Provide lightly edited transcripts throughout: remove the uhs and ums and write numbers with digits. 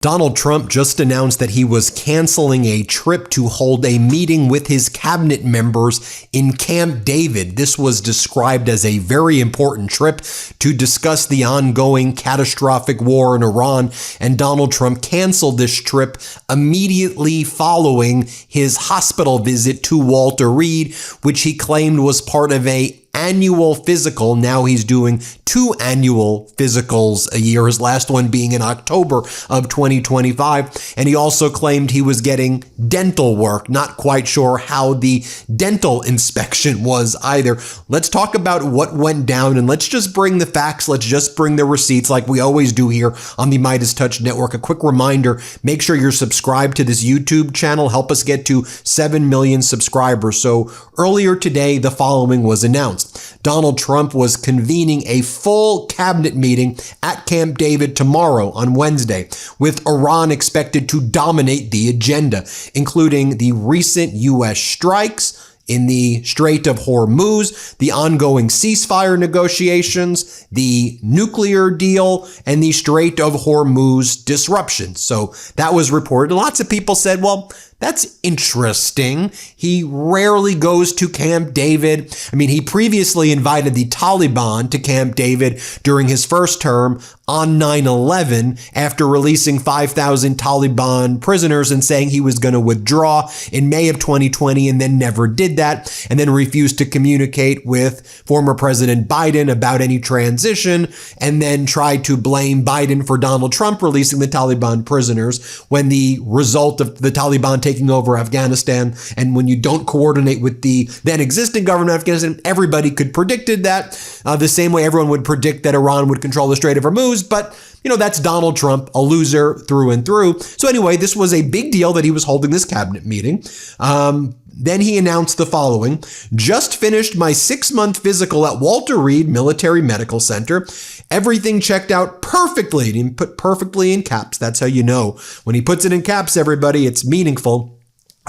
Donald Trump just announced that he was canceling a trip to hold a meeting with his cabinet members in Camp David. This was described as a very important trip to discuss the ongoing catastrophic war in Iran, and Donald Trump canceled this trip immediately following his hospital visit to Walter Reed, which he claimed was part of a annual physical. Now he's doing 2 annual physicals a year, his last one being in October of 2025. And he also claimed he was getting dental work. Not quite sure how the dental inspection was either. Let's talk about what went down, and let's just bring the facts. Let's just bring the receipts like we always do here on the MeidasTouch Network. A quick reminder, make sure you're subscribed to this YouTube channel. Help us get to 7 million subscribers. So earlier today, the following was announced. Donald Trump was convening a full cabinet meeting at Camp David tomorrow on Wednesday, with Iran expected to dominate the agenda, including the recent U.S. strikes in the Strait of Hormuz, the ongoing ceasefire negotiations, the nuclear deal, and the Strait of Hormuz disruption. So that was reported. Lots of people said, well, that's interesting. He rarely goes to Camp David. I mean, he previously invited the Taliban to Camp David during his first term on 9/11 after releasing 5,000 Taliban prisoners and saying he was going to withdraw in May of 2020, and then never did that, and then refused to communicate with former President Biden about any transition, and then tried to blame Biden for Donald Trump releasing the Taliban prisoners when the result of the Taliban taking over Afghanistan, and when you don't coordinate with the then existing government of Afghanistan, everybody could predicted that, the same way everyone would predict that Iran would control the Strait of Hormuz. But, that's Donald Trump, a loser through and through. So anyway, this was a big deal that he was holding this cabinet meeting. Then he announced the following: just finished my 6-month physical at Walter Reed Military Medical Center. Everything checked out perfectly. And he put perfectly in caps. That's how you know. When he puts it in caps, everybody, it's meaningful.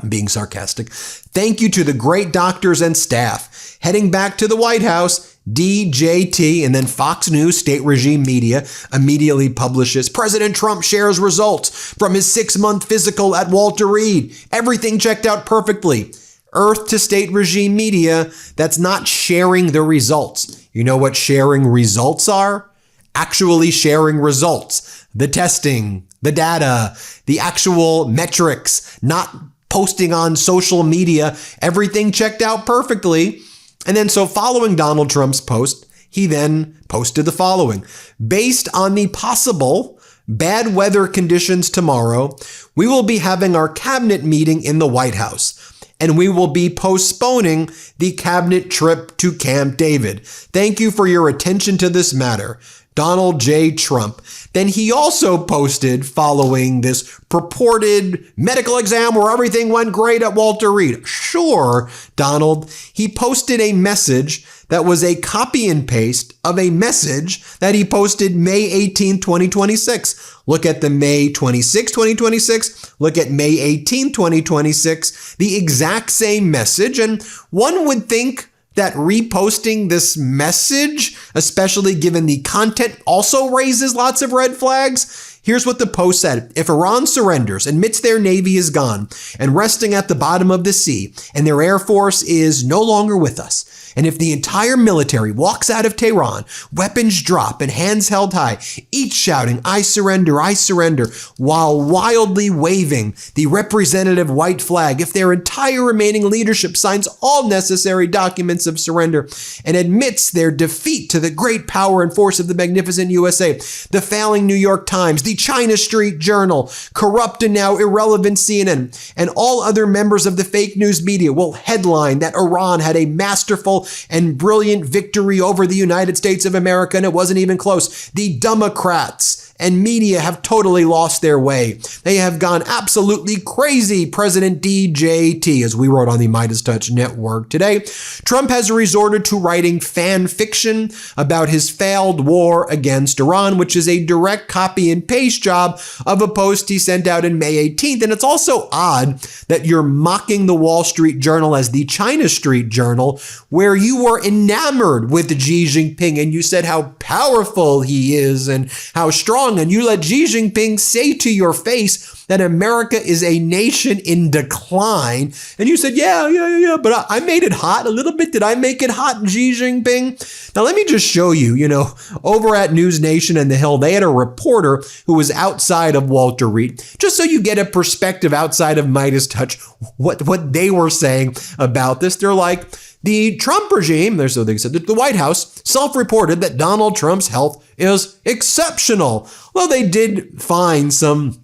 I'm being sarcastic. Thank you to the great doctors and staff. Heading back to the White House, DJT, and then Fox News State Regime Media immediately publishes President Trump shares results from his 6-month physical at Walter Reed. Everything checked out perfectly. Earth to State Regime Media, that's not sharing the results. You know what sharing results are? Actually sharing results. The testing, the data, the actual metrics, not posting on social media. Everything checked out perfectly. And then so following Donald Trump's post, he then posted the following: based on the possible bad weather conditions tomorrow, we will be having our cabinet meeting in the White House, and we will be postponing the cabinet trip to Camp David. Thank you for your attention to this matter. Donald J. Trump. Then he also posted, following this purported medical exam where everything went great at Walter Reed. Sure, Donald. He posted a message that was a copy and paste of a message that he posted May 18, 2026. Look at the May 26, 2026. Look at May 18, 2026. The exact same message. And one would think that reposting this message, especially given the content, also raises lots of red flags. Here's what the post said: if Iran surrenders, admits their navy is gone and resting at the bottom of the sea, and their air force is no longer with us, and if the entire military walks out of Tehran, weapons drop and hands held high, each shouting, I surrender, while wildly waving the representative white flag, if their entire remaining leadership signs all necessary documents of surrender and admits their defeat to the great power and force of the magnificent USA, the failing New York Times, the China Street Journal, corrupt and now irrelevant CNN, and all other members of the fake news media will headline that Iran had a masterful and brilliant victory over the United States of America, and it wasn't even close. The Democrats and media have totally lost their way. They have gone absolutely crazy, President DJT, as we wrote on the MeidasTouch Network today. Trump has resorted to writing fan fiction about his failed war against Iran, which is a direct copy and paste job of a post he sent out in May 18th. And it's also odd that you're mocking the Wall Street Journal as the China Street Journal, where you were enamored with Xi Jinping and you said how powerful he is and how strong wrong. And you let Xi Jinping say to your face that America is a nation in decline. And you said, yeah, but I made it hot a little bit. Did I make it hot, Xi Jinping? Now, let me just show you, over at News Nation and The Hill, they had a reporter who was outside of Walter Reed, just so you get a perspective outside of MeidasTouch, what they were saying about this. They're like, the Trump regime, so they said that the White House self-reported that Donald Trump's health is exceptional. Well, they did find some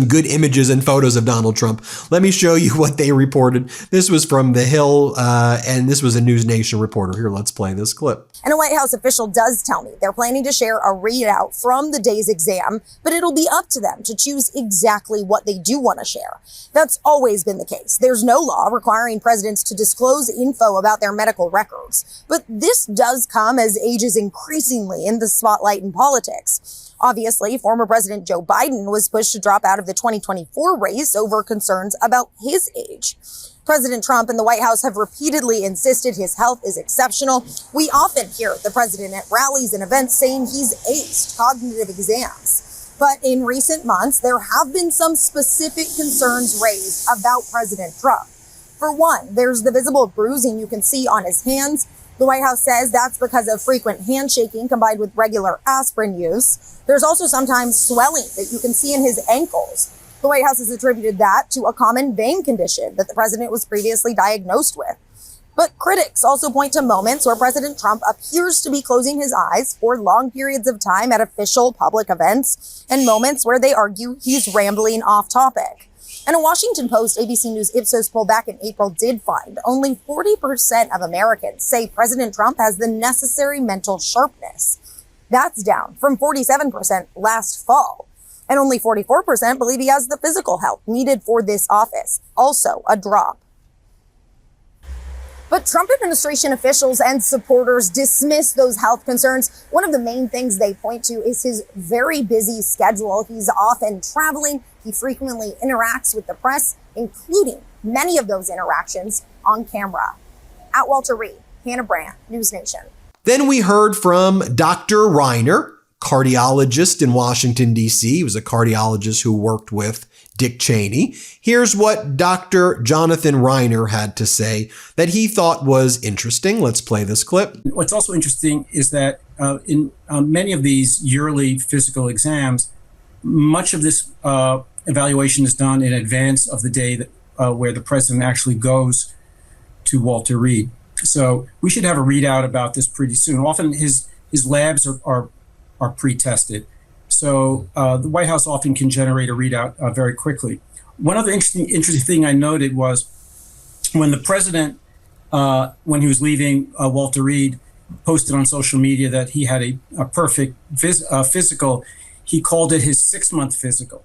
good images and photos of Donald Trump. Let me show you what they reported. This was from The Hill, and this was a News Nation reporter. Here, let's play this clip. And a White House official does tell me they're planning to share a readout from the day's exam, but it'll be up to them to choose exactly what they do want to share. That's always been the case. There's no law requiring presidents to disclose info about their medical records. But this does come as age is increasingly in the spotlight in politics. Obviously, former President Joe Biden was pushed to drop out of the 2024 race over concerns about his age. President Trump and the White House have repeatedly insisted his health is exceptional. We often hear the president at rallies and events saying he's aced cognitive exams. But in recent months, there have been some specific concerns raised about President Trump. For one, there's the visible bruising you can see on his hands. The White House says that's because of frequent handshaking combined with regular aspirin use. There's also sometimes swelling that you can see in his ankles. The White House has attributed that to a common vein condition that the president was previously diagnosed with. But critics also point to moments where President Trump appears to be closing his eyes for long periods of time at official public events, and moments where they argue he's rambling off topic. And a Washington Post ABC News Ipsos poll back in April did find only 40% of Americans say President Trump has the necessary mental sharpness. That's down from 47% last fall. And only 44% believe he has the physical health needed for this office. Also a drop. But Trump administration officials and supporters dismiss those health concerns. One of the main things they point to is his very busy schedule. He's often traveling. He frequently interacts with the press, including many of those interactions on camera. At Walter Reed, Hannah Brand, News Nation. Then we heard from Dr. Reiner, cardiologist in Washington, D.C. He was a cardiologist who worked with Dick Cheney. Here's what Dr. Jonathan Reiner had to say that he thought was interesting. Let's play this clip. What's also interesting is that in many of these yearly physical exams, much of this evaluation is done in advance of the day that, where the president actually goes to Walter Reed. So we should have a readout about this pretty soon. Often his labs are pre-tested. So the White House often can generate a readout very quickly. One other interesting thing I noted was when the president, when he was leaving Walter Reed, posted on social media that he had a perfect physical, he called it his 6-month physical.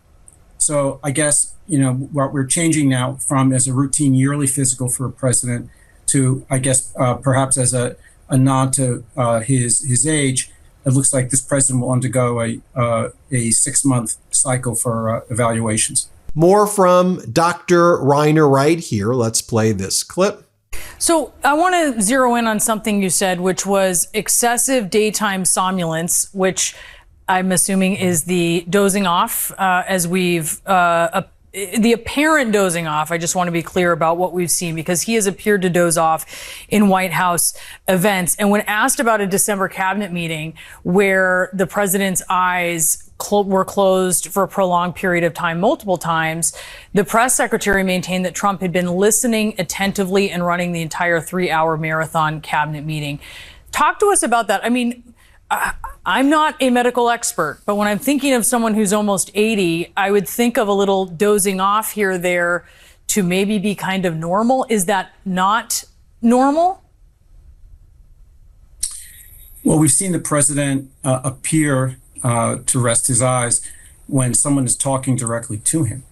So I guess, what we're changing now from as a routine yearly physical for a president to, I guess, perhaps as a nod to his age. It looks like this president will undergo a 6-month cycle for evaluations. More from Dr. Reiner right here. Let's play this clip. So I want to zero in on something you said, which was excessive daytime somnolence, which I'm assuming is the dozing off, as we've the apparent dozing off. I just want to be clear about what we've seen, because he has appeared to doze off in White House events. And when asked about a December cabinet meeting where the president's eyes were closed for a prolonged period of time, multiple times, the press secretary maintained that Trump had been listening attentively and running the entire 3-hour marathon cabinet meeting. Talk to us about that. I mean, I'm not a medical expert, but when I'm thinking of someone who's almost 80, I would think of a little dozing off here or there to maybe be kind of normal. Is that not normal? Well, we've seen the president appear to rest his eyes when someone is talking directly to him.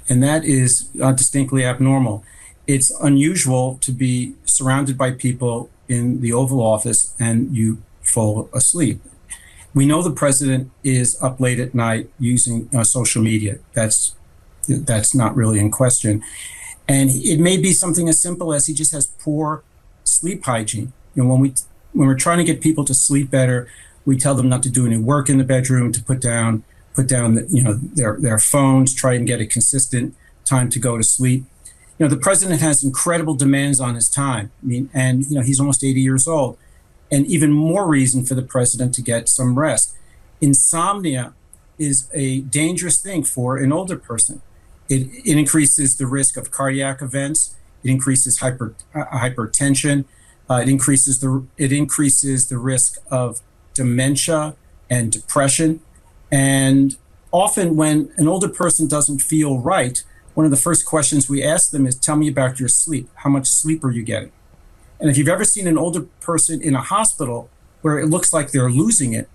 And that is distinctly abnormal. It's unusual to be surrounded by people in the Oval Office and you fall asleep. We know the president is up late at night using social media. That's not really in question. And it may be something as simple as he just has poor sleep hygiene. When we're trying to get people to sleep better, We tell them not to do any work in the bedroom, to put down their phones, try and get a consistent time to go to sleep. The president has incredible demands on his time. And he's almost 80 years old, and even more reason for the president to get some rest. Insomnia is a dangerous thing for an older person. It increases the risk of cardiac events. It increases hypertension. It increases the risk of dementia and depression. And often when an older person doesn't feel right, one of the first questions we ask them is, tell me about your sleep. How much sleep are you getting? And if you've ever seen an older person in a hospital where it looks like they're losing it,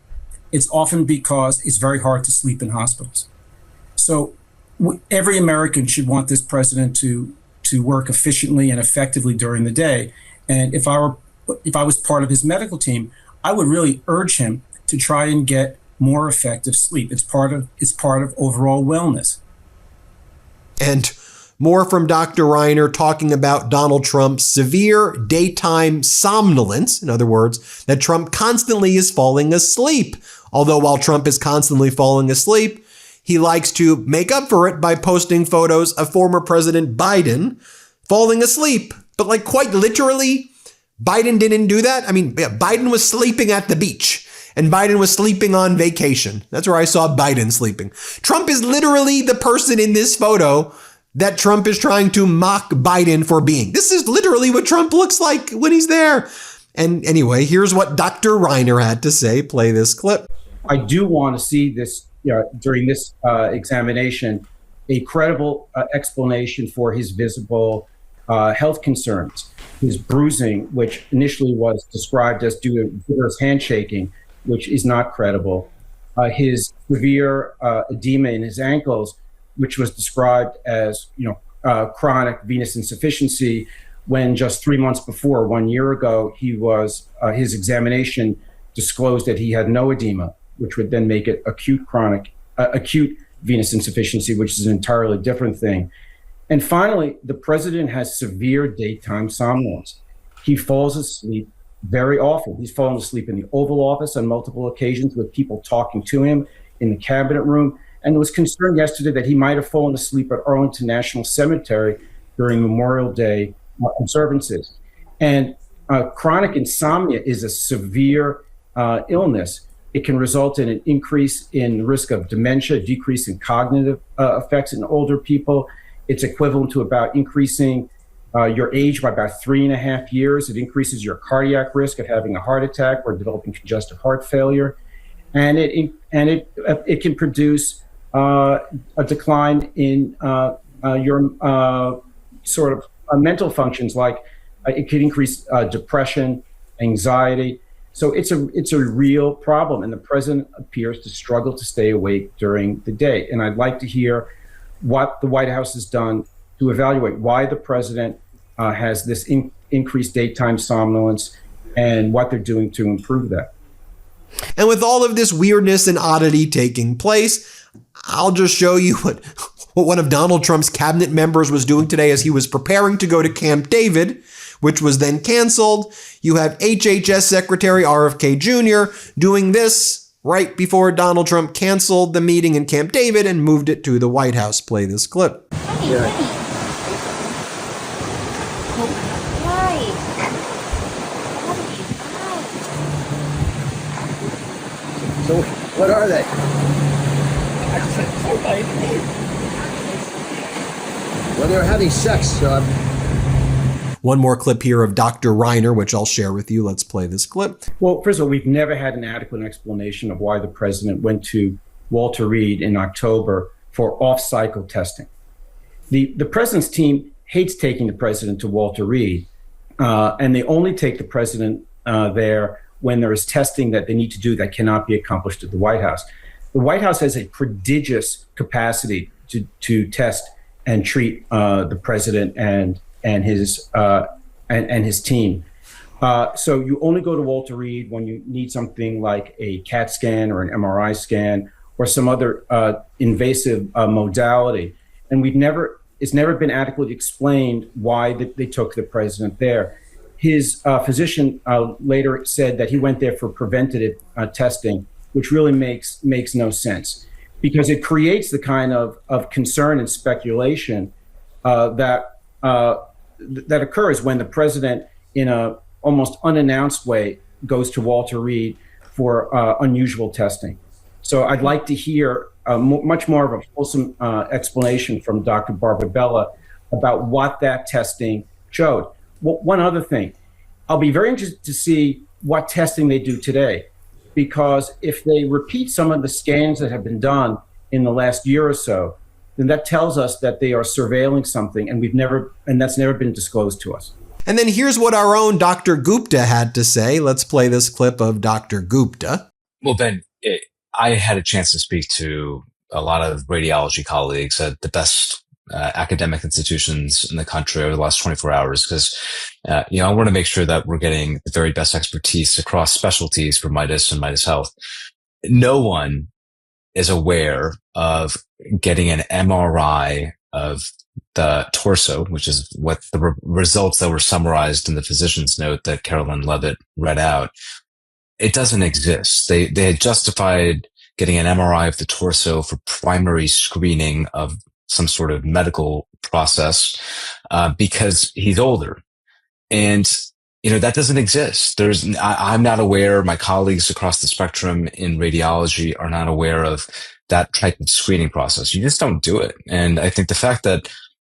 it's often because it's very hard to sleep in hospitals. So every American should want this president to work efficiently and effectively during the day. And if I was part of his medical team, I would really urge him to try and get more effective sleep. It's part of overall wellness. And more from Dr. Reiner talking about Donald Trump's severe daytime somnolence. In other words, that Trump constantly is falling asleep. Although while Trump is constantly falling asleep, he likes to make up for it by posting photos of former President Biden falling asleep. But like quite literally, Biden didn't do that. I mean, Biden was sleeping at the beach. And Biden was sleeping on vacation. That's where I saw Biden sleeping. Trump is literally the person in this photo that Trump is trying to mock Biden for being. This is literally what Trump looks like when he's there. And anyway, here's what Dr. Reiner had to say. Play this clip. I do want to see this during this examination, a credible explanation for his visible health concerns, his bruising, which initially was described as due to vigorous handshaking, which is not credible. His severe edema in his ankles, which was described as chronic venous insufficiency, when just 3 months before, 1 year ago, his examination disclosed that he had no edema, which would then make it acute venous insufficiency, which is an entirely different thing. And finally, the president has severe daytime somnolence. He falls asleep very often. He's fallen asleep in the Oval Office on multiple occasions with people talking to him in the cabinet room, and was concerned yesterday that he might have fallen asleep at Arlington National Cemetery during Memorial Day observances. And chronic insomnia is a severe illness. It can result in an increase in the risk of dementia, decrease in cognitive effects in older people. It's equivalent to about increasing your age by about 3.5 years. It increases your cardiac risk of having a heart attack or developing congestive heart failure, and it can produce a decline in your sort of mental functions, like it could increase depression, anxiety. So it's a real problem, and the president appears to struggle to stay awake during the day. And I'd like to hear what the White House has done to evaluate why the president has this increased daytime somnolence and what they're doing to improve that. And with all of this weirdness and oddity taking place, I'll just show you what one of Donald Trump's cabinet members was doing today as he was preparing to go to Camp David, which was then canceled. You have HHS Secretary RFK Jr. doing this right before Donald Trump canceled the meeting in Camp David and moved it to the White House. Play this clip. So what are they? Well, they're having sex. One more clip here of Dr. Reiner, which I'll share with you. Let's play this clip. Well, first of all, we've never had an adequate explanation of why the president went to Walter Reed in October for off-cycle testing. The president's team hates taking the president to Walter Reed, and they only take the president there when there is testing that they need to do that cannot be accomplished at the White House. The White House has a prodigious capacity to test and treat the president and his team. So you only go to Walter Reed when you need something like a CAT scan or an MRI scan or some other invasive modality. And it's never been adequately explained why they took the president there. his physician later said that he went there for preventative testing, which really makes no sense, because it creates the kind of concern and speculation that occurs when the president, in a almost unannounced way, goes to Walter Reed for unusual testing. So I'd like to hear much more of a wholesome explanation from Dr. Barbabella about what that testing showed. One other thing, I'll be very interested to see what testing they do today, because if they repeat some of the scans that have been done in the last year or so, then that tells us that they are surveilling something, and that's never been disclosed to us. And then here's what our own Dr. Gupta had to say. Let's play this clip of Dr. Gupta. Well, Ben, I had a chance to speak to a lot of radiology colleagues at the best academic institutions in the country over the last 24 hours, because, I want to make sure that we're getting the very best expertise across specialties for Meidas and Meidas Health. No one is aware of getting an MRI of the torso, which is what the results that were summarized in the physician's note that Carolyn Levitt read out. It doesn't exist. They had justified getting an MRI of the torso for primary screening of some sort of medical process because he's older. And, that doesn't exist. I'm not aware, my colleagues across the spectrum in radiology are not aware of that type of screening process. You just don't do it. And I think the fact that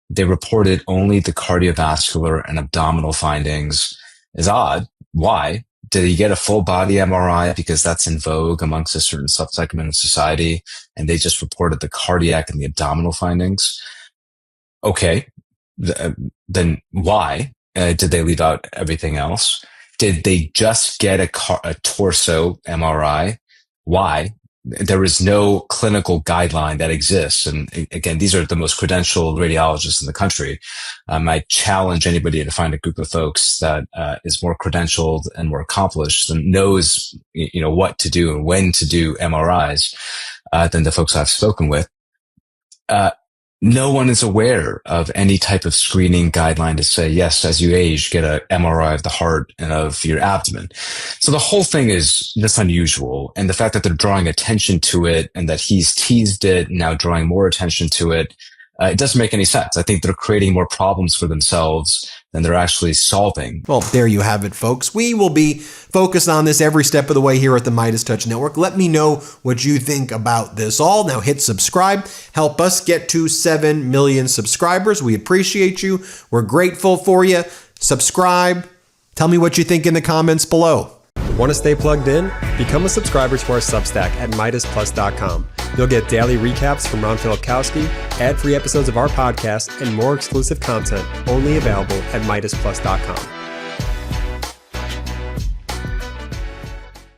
they reported only the cardiovascular and abdominal findings is odd. Why? Did he get a full body MRI because that's in vogue amongst a certain subsegment of society, and they just reported the cardiac and the abdominal findings? Okay. Then why did they leave out everything else? Did they just get a torso MRI? Why? There is no clinical guideline that exists. And again, these are the most credentialed radiologists in the country. I challenge anybody to find a group of folks that is more credentialed and more accomplished and knows, what to do and when to do MRIs than the folks I've spoken with. No one is aware of any type of screening guideline to say, yes, as you age, get an MRI of the heart and of your abdomen. So the whole thing is just unusual. And the fact that they're drawing attention to it and that he's teased it, now drawing more attention to it, it doesn't make any sense. I think they're creating more problems for themselves than they're actually solving. Well, there you have it, folks. We will be focused on this every step of the way here at the MeidasTouch Network. Let me know what you think about this all. Now hit subscribe. Help us get to 7 million subscribers. We appreciate you. We're grateful for you. Subscribe. Tell me what you think in the comments below. Want to stay plugged in? Become a subscriber to our Substack at MeidasPlus.com. You'll get daily recaps from Ron Filipkowski, ad-free episodes of our podcast, and more exclusive content only available at MeidasPlus.com.